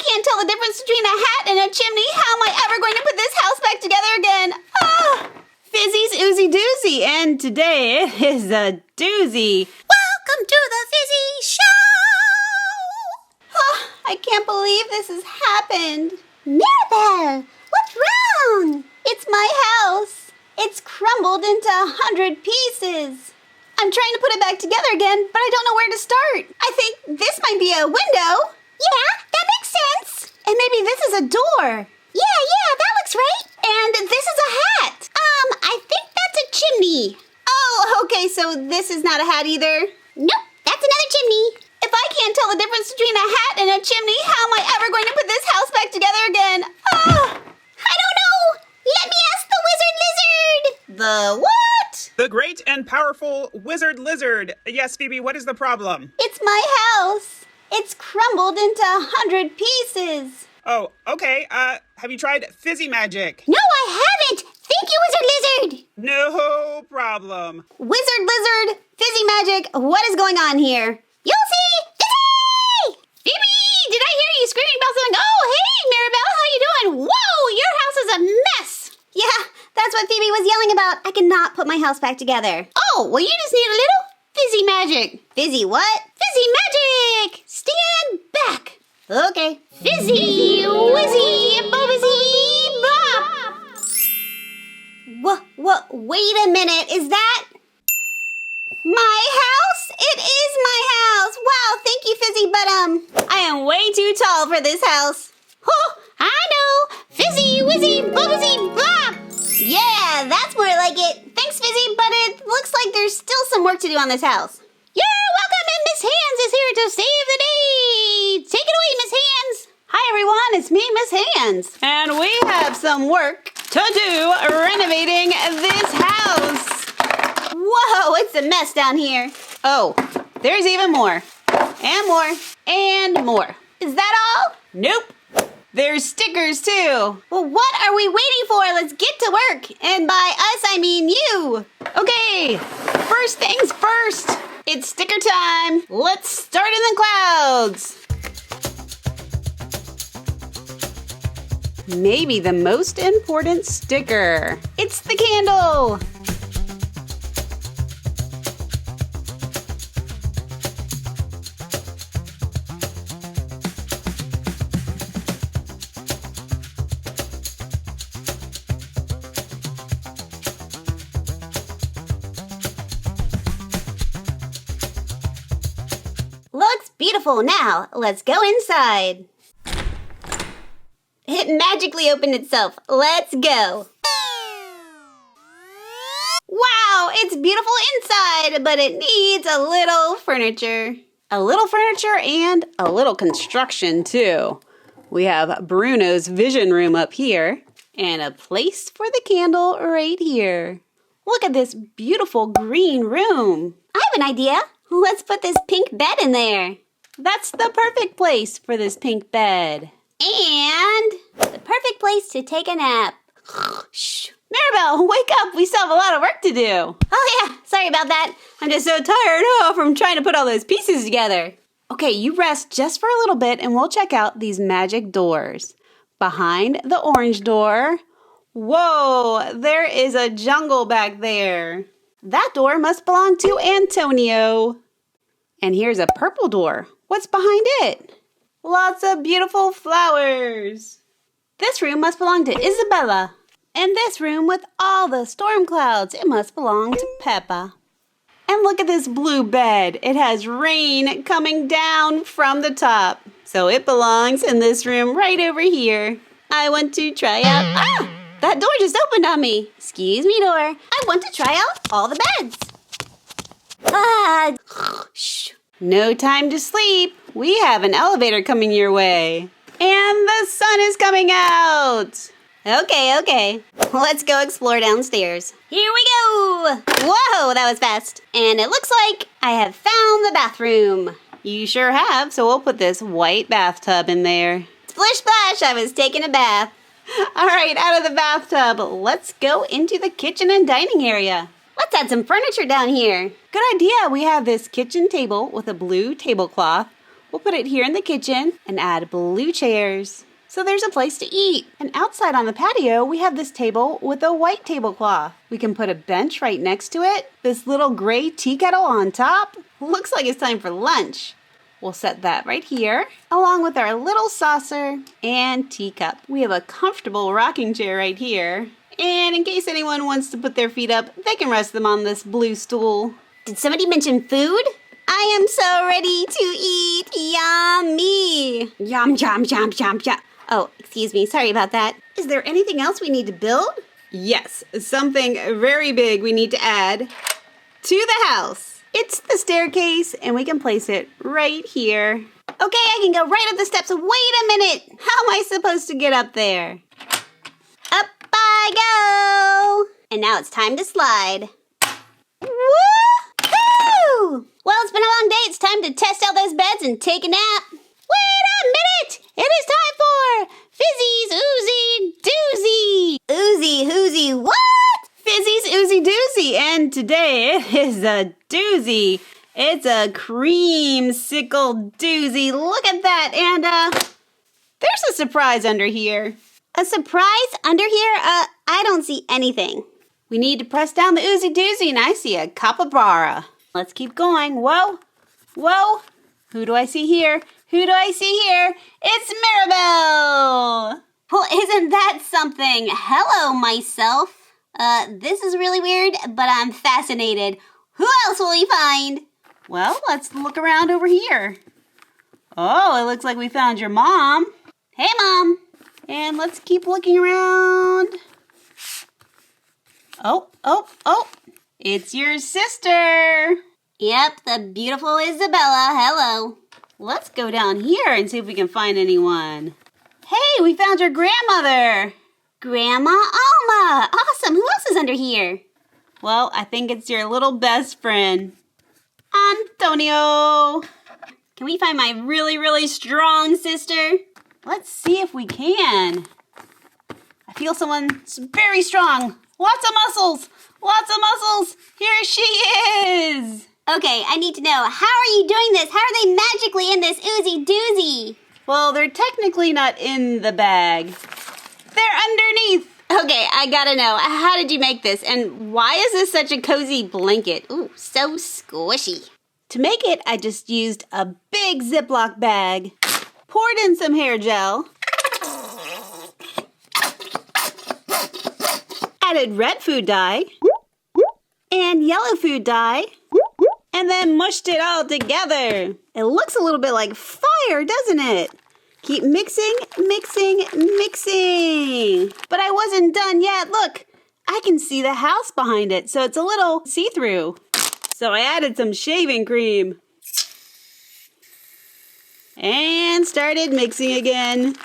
can't tell the difference between a hat and a chimney, how am I ever going to put this house back together again? Ah! Fizzy's Oozy Doozy, and today it is a doozy. Welcome to the Fizzy Show! Oh, I can't believe this has happened. Mirabel, what's wrong? It's my house. It's crumbled into 100 pieces. I'm trying to put it back together again, but I don't know where to start. I think this might be a window. Yeah, that makes sense. And maybe this is a door. Yeah, that looks right. And this is a hat. I think that's a chimney. Oh, okay, so this is not a hat either? Nope, that's another chimney. If I can't tell the difference between a hat and a chimney, how am I ever going to put this house back together again? I don't know. Let me ask the wizard lizard. The what? The great and powerful wizard lizard. Yes, Phoebe, what is the problem? It's my house. It's crumbled into 100 pieces. Oh, okay. Have you tried Fizzy Magic? No, I haven't. Thank you, wizard lizard. No problem. Wizard lizard, Fizzy Magic, what is going on here? You'll see. Fizzy! Phoebe, did I hear you screaming about something? Oh, hey, Mirabel, how you doing? Whoa, your house is a mess. Yeah, that's what Phoebe was yelling about. I cannot put my house back together. Oh, well, you just need a little Fizzy Magic. Fizzy what? Fizzy Magic! Stand back. Okay. Fizzy, whizzy, bobizzy, bop. What? Wait a minute. Is that my house? It is my house. Wow, thank you, Fizzy, but I am way too tall for this house. Oh, I know. Fizzy, whizzy, bobizzy, bop. Yeah, that's more like it. Thanks, Fizzy, but it looks like there's still some work to do on this house. You're welcome, and Miss Hands is here to save the day. Take it away, Miss Hands. Hi, everyone. It's me, Miss Hands. And we have some work to do renovating this house. Whoa, it's a mess down here. Oh, there's even more. And more. And more. Is that all? Nope. There's stickers, too. Well, what are we waiting for? Let's get to work. And by us, I mean you. Okay, first things first. It's sticker time. Let's start in the clouds. Maybe the most important sticker. It's the candle. Looks beautiful. Now, let's go inside. It magically opened itself. Let's go. Wow, it's beautiful inside, but it needs a little furniture. A little furniture and a little construction, too. We have Bruno's vision room up here and a place for the candle right here. Look at this beautiful green room. I have an idea. Let's put this pink bed in there. That's the perfect place for this pink bed. And the perfect place to take a nap. Shh. Mirabel, wake up. We still have a lot of work to do. Oh, yeah. Sorry about that. I'm just so tired from trying to put all those pieces together. Okay, you rest just for a little bit and we'll check out these magic doors. Behind the orange door. Whoa, there is a jungle back there. That door must belong to Antonio. And here's a purple door. What's behind it? Lots of beautiful flowers. This room must belong to Isabella. And this room with all the storm clouds, it must belong to Peppa. And look at this blue bed. It has rain coming down from the top. So it belongs in this room right over here. I want to try out... that door just opened on me. Excuse me, door. I want to try out all the beds. Shh. No time to sleep. We have an elevator coming your way. And the sun is coming out. Okay. Let's go explore downstairs. Here we go. Whoa, that was fast. And it looks like I have found the bathroom. You sure have, so we'll put this white bathtub in there. Splish splash, I was taking a bath. All right, out of the bathtub, let's go into the kitchen and dining area. Let's add some furniture down here. Good idea. We have this kitchen table with a blue tablecloth We'll put it here in the kitchen and add blue chairs, so there's a place to eat. And outside on the patio, we have this table with a white tablecloth. We can put a bench right next to it, this little gray tea kettle on top. Looks like it's time for lunch. We'll set that right here, along with our little saucer and teacup. We have a comfortable rocking chair right here. And in case anyone wants to put their feet up, they can rest them on this blue stool. Did somebody mention food? I am so ready to eat. Yummy. Yum, yum, yum, yum, yum. Oh, excuse me. Sorry about that. Is there anything else we need to build? Yes, something very big we need to add to the house. It's the staircase, and we can place it right here. Okay, I can go right up the steps. Wait a minute. How am I supposed to get up there? Up I go. And now it's time to slide. Woo-hoo! Well, it's been a long day. It's time to test out those beds and take a nap. Wait a minute! It is time for Fizzy's Oozy Doozy. Oozy Hoozy what? Fizzy's Oozy Doozy, and today it is a doozy. It's a creamsicle doozy. Look at that, and there's a surprise under here. A surprise under here? I don't see anything. We need to press down the Oozy Doozy, and I see a capybara. Let's keep going. Whoa, whoa. Who do I see here? Who do I see here? It's Mirabel! Well, isn't that something? Hello, myself. This is really weird, but I'm fascinated. Who else will we find? Well, let's look around over here. Oh, it looks like we found your mom. Hey, Mom. And let's keep looking around. Oh. It's your sister. Yep, the beautiful Isabella. Hello. Let's go down here and see if we can find anyone. Hey, we found your grandmother. Grandma Alma. Awesome. Who else is under here? Well, I think it's your little best friend, Antonio. Can we find my really, really strong sister? Let's see if we can. I feel someone's very strong. Lots of muscles. Lots of muscles. Here she is. Okay, I need to know, how are you doing this? How are they magically in this oozy doozy? Well, they're technically not in the bag. They're underneath. Okay, I gotta know, how did you make this? And why is this such a cozy blanket? Ooh, so squishy. To make it, I just used a big Ziploc bag, poured in some hair gel, added red food dye, and yellow food dye, and then mushed it all together. It looks a little bit like fire, doesn't it? Keep mixing, mixing, mixing. But I wasn't done yet. Look, I can see the house behind it, so it's a little see-through. So I added some shaving cream. And started mixing again.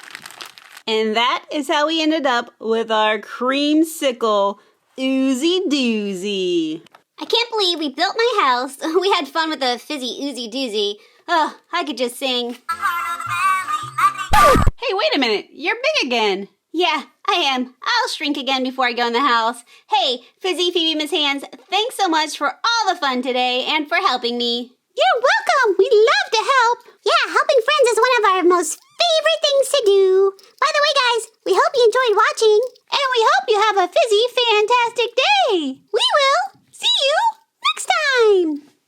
And that is how we ended up with our creamsicle oozy doozy. I can't believe we built my house. We had fun with the fizzy oozy doozy. Oh, I could just sing. Hey, wait a minute. You're big again. Yeah, I am. I'll shrink again before I go in the house. Hey, Fizzy, Phoebe, Miss Hands, thanks so much for all the fun today and for helping me. You're welcome. We'd love to help. Yeah, helping friends is one of our most favorite things to do. By the way, guys, we hope you enjoyed watching. And we hope you have a fizzy, fantastic day. We will. See you next time.